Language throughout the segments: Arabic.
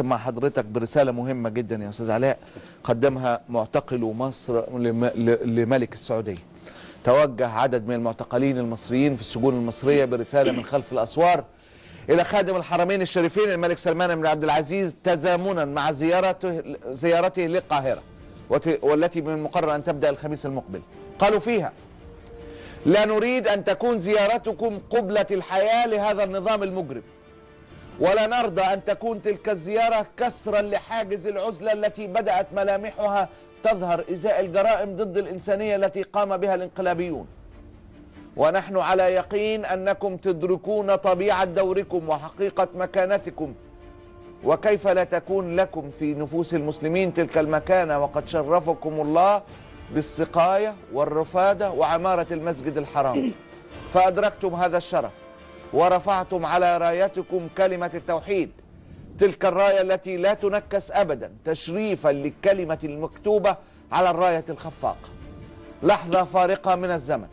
مع حضرتك برسالة مهمة جدا يا أستاذ علاء قدمها معتقلو مصر لملك السعودية. توجه عدد من المعتقلين المصريين في السجون المصرية برسالة من خلف الأسوار إلى خادم الحرمين الشريفين الملك سلمان بن عبد العزيز تزامنا مع زيارته للقاهرة، والتي من المقرر أن تبدأ الخميس المقبل. قالوا فيها: لا نريد أن تكون زيارتكم قبلة الحياة لهذا النظام المجرم، ولا نرضى أن تكون تلك الزيارة كسرا لحاجز العزلة التي بدأت ملامحها تظهر إزاء الجرائم ضد الإنسانية التي قام بها الانقلابيون. ونحن على يقين أنكم تدركون طبيعة دوركم وحقيقة مكانتكم، وكيف لا تكون لكم في نفوس المسلمين تلك المكانة، وقد شرفكم الله بالسقاية والرفادة وعمارة المسجد الحرام، فأدركتم هذا الشرف ورفعتم على رايتكم كلمة التوحيد، تلك الراية التي لا تنكس أبدا، تشريفا للكلمة المكتوبة على الراية الخفاقة. لحظة فارقة من الزمن،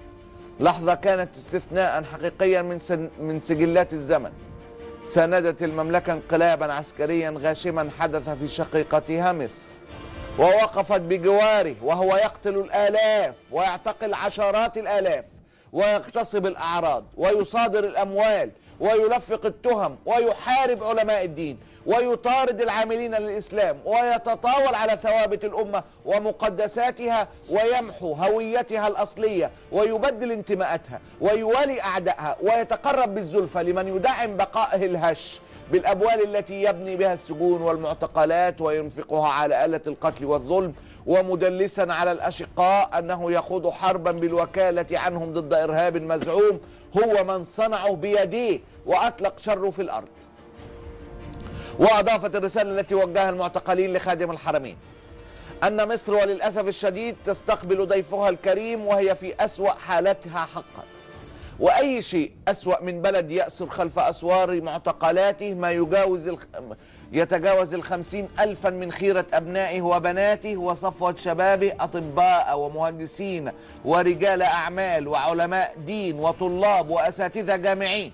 لحظة كانت استثناء حقيقيا من سجلات الزمن. ساندت المملكة انقلابا عسكريا غاشما حدث في شقيقتها مصر، ووقفت بجواره وهو يقتل الآلاف ويعتقل عشرات الآلاف ويغتصب الأعراض ويصادر الأموال ويلفق التهم ويحارب علماء الدين ويطارد العاملين للإسلام ويتطاول على ثوابت الأمة ومقدساتها ويمحو هويتها الأصلية ويبدل انتماءاتها ويوالي أعدائها ويتقرب بالزلفى لمن يدعم بقائه الهش بالأموال التي يبني بها السجون والمعتقلات وينفقها على آلة القتل والظلم، ومدلسا على الأشقاء أنه يخوض حربا بالوكالة عنهم ضد إرهاب مزعوم هو من صنعه بيديه وأطلق شره في الأرض. وأضافت الرسالة التي وجهها المعتقلين لخادم الحرمين أن مصر وللأسف الشديد تستقبل ضيفها الكريم وهي في أسوأ حالتها حقا، وأي شيء أسوأ من بلد يأسر خلف أسوار معتقلاته ما يتجاوز 50,000 من خيرة أبنائه وبناته وصفوة شبابه، أطباء ومهندسين ورجال أعمال وعلماء دين وطلاب وأساتذة جامعين.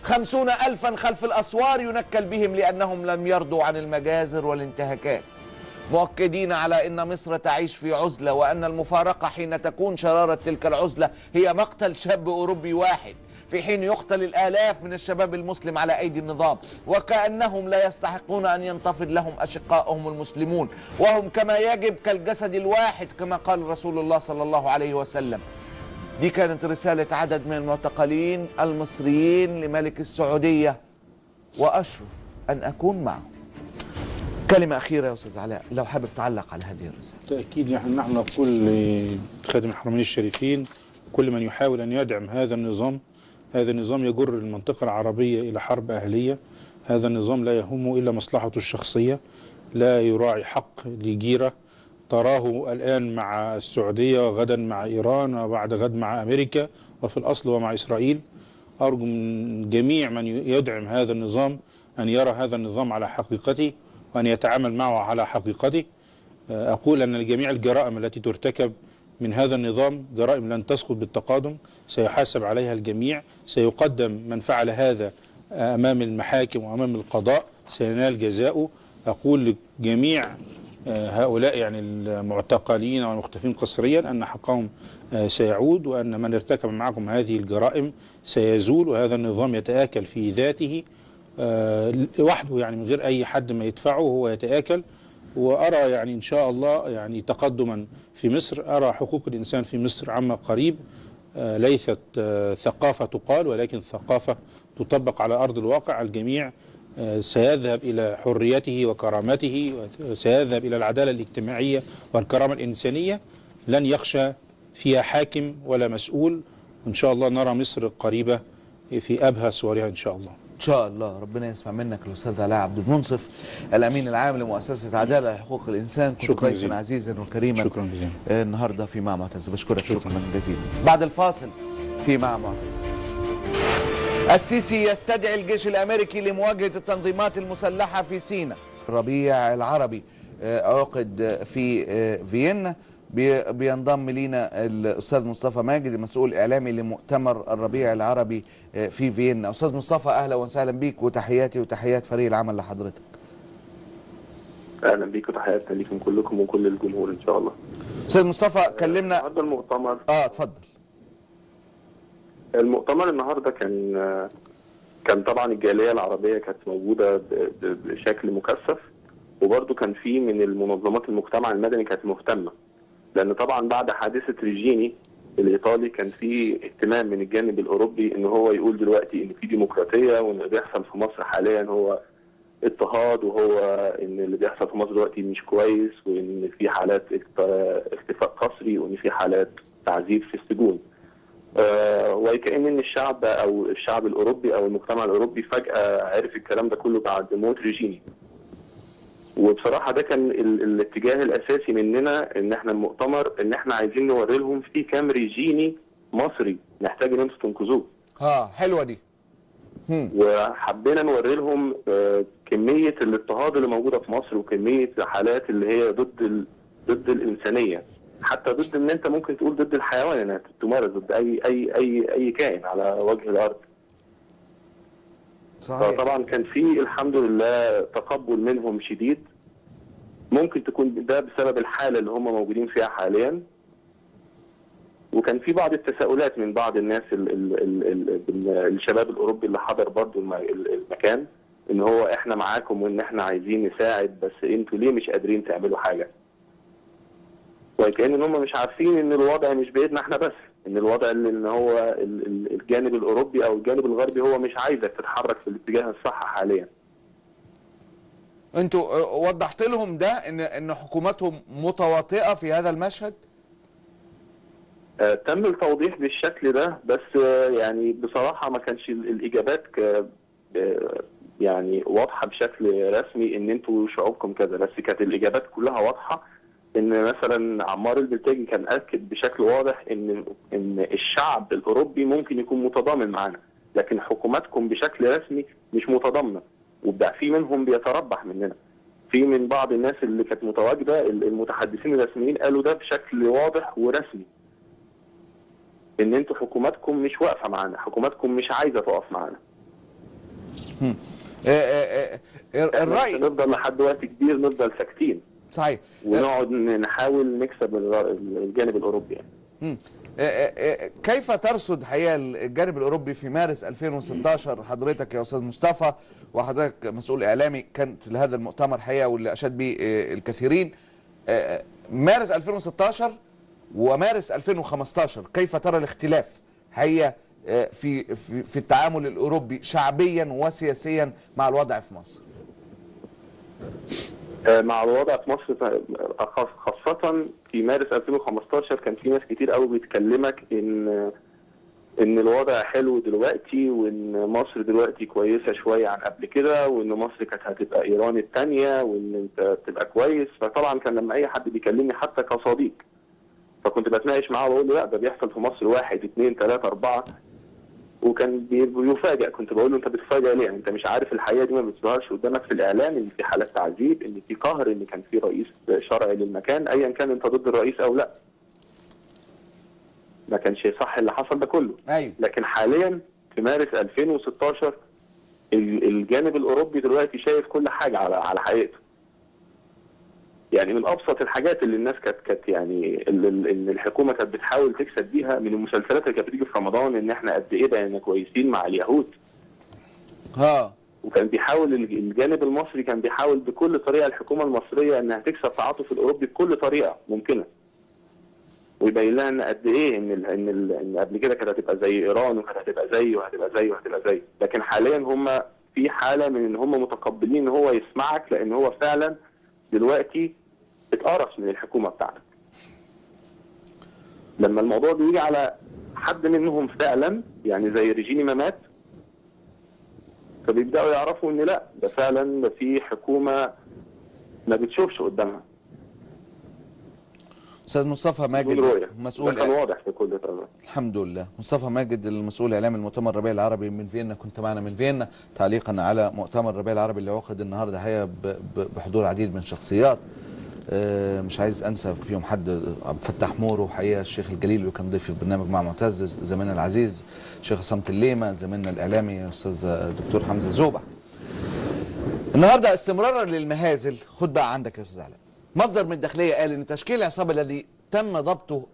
50,000 خلف الأسوار ينكل بهم لأنهم لم يرضوا عن المجازر والانتهاكات، مؤكدين على أن مصر تعيش في عزلة، وأن المفارقة حين تكون شرارة تلك العزلة هي مقتل شاب أوروبي واحد، في حين يقتل الآلاف من الشباب المسلم على أيدي النظام، وكأنهم لا يستحقون أن ينتفض لهم أشقائهم المسلمون، وهم كما يجب كالجسد الواحد كما قال رسول الله صلى الله عليه وسلم. دي كانت رسالة عدد من المعتقلين المصريين لملك السعودية، وأشرف أن أكون معه. كلمة أخيرة يا أستاذ علاء لو حابب تعلق على هذه الرسالة. بالتأكيد نحن نقول لخادم الحرمين الشريفين كل من يحاول أن يدعم هذا النظام، هذا النظام يجر المنطقة العربية إلى حرب أهلية. هذا النظام لا يهمه إلا مصلحته الشخصية، لا يراعي حق لجيرة، تراه الآن مع السعودية وغدا مع إيران وبعد غد مع أمريكا وفي الأصل ومع إسرائيل. أرجو من جميع من يدعم هذا النظام أن يرى هذا النظام على حقيقته وأن يتعامل معه على حقيقته. أقول أن جميع الجرائم التي ترتكب من هذا النظام جرائم لن تسقط بالتقادم، سيحاسب عليها الجميع، سيقدم من فعل هذا أمام المحاكم وأمام القضاء سينال جزاؤه. أقول لجميع هؤلاء يعني المعتقلين والمختفين قسريا أن حقهم سيعود، وأن من ارتكب معكم هذه الجرائم سيزول، وهذا النظام يتآكل في ذاته لوحده، يعني من غير أي حد ما يدفعه هو يتآكل. وأرى يعني إن شاء الله يعني تقدما في مصر، أرى حقوق الإنسان في مصر عما قريب ليست ثقافة تقال ولكن ثقافة تطبق على أرض الواقع. الجميع سيذهب إلى حريته وكرامته، وسيذهب إلى العدالة الاجتماعية والكرامة الإنسانية، لن يخشى فيها حاكم ولا مسؤول. وإن شاء الله نرى مصر قريبة في أبهى صورها إن شاء الله. إن شاء الله. ربنا يسمع منك الأستاذ علاء عبد المنصف، الأمين العام لمؤسسة عدالة لحقوق الإنسان. كنت ضيفا عزيزا وكريما شكرا جزيلا النهارده في مع معتز. بشكرك شكرا جزيلا. بعد الفاصل في مع معتز. السيسي يستدعي الجيش الأمريكي لمواجهة التنظيمات المسلحة في سيناء. الربيع العربي عقد في فيينا، بينضم لينا الأستاذ مصطفى ماجد المسؤول الإعلامي لمؤتمر الربيع العربي في فيينا. أستاذ مصطفى أهلا وسهلا بيك، وتحياتي وتحيات فريق العمل لحضرتك. اهلا بيكم، تحياتنا ليكم كلكم وكل الجمهور ان شاء الله. استاذ مصطفى كلمنا. النهارده المؤتمر اتفضل. المؤتمر النهارده كان طبعا الجاليه العربيه كانت موجوده بشكل مكثف، وبرده كان في من المنظمات المجتمع المدني كانت مهتمه، لان طبعا بعد حادثه ريجيني الايطالي كان في اهتمام من الجانب الاوروبي ان هو يقول دلوقتي ان في ديمقراطيه، وان اللي بيحصل في مصر حاليا هو اضطهاد، وهو ان اللي بيحصل في مصر دلوقتي مش كويس، وان في حالات اختفاء قسري، وان في حالات تعذيب في السجون. وكأن ان الشعب الاوروبي او المجتمع الاوروبي فجأة عرف الكلام ده كله بعد موت ريجيني. وبصراحة ده كان الاتجاه الاساسي مننا، ان احنا المؤتمر ان احنا عايزين نوري لهم في كام ريجيني مصري محتاج ان انتم تنقذوه. حلوة دي. وحبينا نوري لهم كمية الاضطهاد اللي موجودة في مصر، وكمية حالات اللي هي ضد الإنسانية، حتى ضد ان انت ممكن تقول ضد الحيوان، انها تمارس ضد اي كائن على وجه الارض. صحيح. فطبعا كان في الحمد لله تقبل منهم شديد، ممكن تكون ده بسبب الحالة اللي هم موجودين فيها حاليا، وكان في بعض التساؤلات من بعض الناس الشباب الاوروبي اللي حضر برضو المكان، ان هو احنا معاكم وان احنا عايزين نساعد، بس انتوا ليه مش قادرين تعملوا حاجه؟ وكأن ان هم مش عارفين ان الوضع مش بايدنا احنا بس، ان الوضع ان هو الجانب الاوروبي او الجانب الغربي هو مش عايزك تتحرك في الاتجاه الصح حاليا. انتوا وضحت لهم ده ان حكوماتهم متواطئه في هذا المشهد؟ تم التوضيح بالشكل ده، بس يعني بصراحه ما كانش الاجابات يعني واضحه بشكل رسمي ان انتوا شعوبكم كذا، بس كانت الاجابات كلها واضحه. ان مثلا عمار البلتاجي كان اكد بشكل واضح ان الشعب الاوروبي ممكن يكون متضامن معانا، لكن حكوماتكم بشكل رسمي مش متضامنه، وبقى في منهم بيتربح مننا. في من بعض الناس اللي كانت متواجده المتحدثين الرسميين قالوا ده بشكل واضح ورسمي، ان انتوا حكوماتكم مش واقفه معانا، حكوماتكم مش عايزه تقف معانا. الرأي نفضل لحد وقت كبير نفضل ساكتين. صحيح. ونقعد نحاول نكسب الجانب الاوروبي يعني. كيف ترصد حقيقة الجانب الأوروبي في مارس 2016؟ حضرتك يا أستاذ مصطفى وحضرتك مسؤول إعلامي كانت لهذا المؤتمر حقيقة واللي أشاد به الكثيرين. مارس 2016 ومارس 2015 كيف ترى الاختلاف حقيقة في التعامل الأوروبي شعبيا وسياسيا مع الوضع في مصر؟ مع الوضع في مصر خاصة في مارس 2015 كان في ناس كتير قوي بتكلمك ان الوضع حلو دلوقتي، وان مصر دلوقتي كويسة شوية عن قبل كده، وان مصر كانت هتبقى ايران الثانية، وان انت تبقى كويس. فطبعا كان لما اي حد بيكلمني حتى كصديق فكنت بتناقش معاه واقول له لا ده بيحصل في مصر 1 2 3 4، وكان بيفاجئ. كنت بقول له انت بتفاجئ ليه؟ انت مش عارف الحقيقه دي ما بتظهرش قدامك في الاعلام، ان في حالات تعذيب، ان في قهر، ان كان في رئيس شرعي للمكان ايا كان انت ضد الرئيس او لا. ما كانش صح اللي حصل ده كله. أيوة. لكن حاليا في مارس 2016 الجانب الاوروبي دلوقتي شايف كل حاجه على حقيقته. يعني من ابسط الحاجات اللي الناس كانت يعني ان الحكومه كانت بتحاول تكسب بيها من المسلسلات اللي كانت بتيجي في رمضان، ان احنا قد ايه بقينا كويسين مع اليهود. وكان بيحاول الجانب المصري كان بيحاول بكل طريقه الحكومه المصريه انها تكسب تعاطف الاوروبي بكل طريقه ممكنه، ويبين لها ان قد ايه ان قبل كده كانت هتبقى زي ايران، وكانت هتبقى زي وهتبقى زي وهتبقى زي. لكن حاليا هم في حاله من ان هم متقبلين ان هو يسمعك، لان هو فعلا دلوقتي اتقرص من الحكومه بتاعتك. لما الموضوع بيجي على حد منهم فعلا يعني زي ريجيني ما مات، فبيبداوا يعرفوا ان لا ده فعلا ده في حكومه ما بتشوفش قدامها. استاذ مصطفى ماجد مسؤول ده كان واضح في كل طريقه. الحمد لله. مصطفى ماجد المسؤول الاعلامي المؤتمر الربيع العربي من فيينا، كنت معنا من فيينا تعليقا على مؤتمر الربيع العربي اللي عقد النهارده حقيقه بحضور عديد من الشخصيات. مش عايز انسى فيهم حد، عبد الفتاح مورو حقيقه، الشيخ الجليل اللي كان ضيف في البرنامج مع معتز، زميلنا العزيز شيخ صمت الليمه، زميلنا الاعلامي استاذ دكتور حمزه زوبع. النهارده استمرارا للمهازل، خد بقى عندك يا استاذ علاء، مصدر من الداخليه قال ان تشكيل العصابه الذي تم ضبطه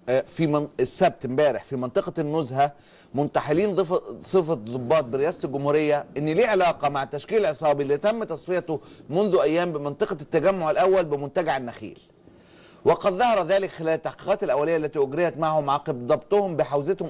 في السبت امبارح في منطقه النزهه منتحلين صفه ضباط برئاسه الجمهوريه، ان ليه علاقه مع التشكيل العصابي اللي تم تصفيته منذ ايام بمنطقه التجمع الاول بمنتجع النخيل. وقد ظهر ذلك خلال التحقيقات الاوليه التي اجريت معهم عقب ضبطهم بحوزتهم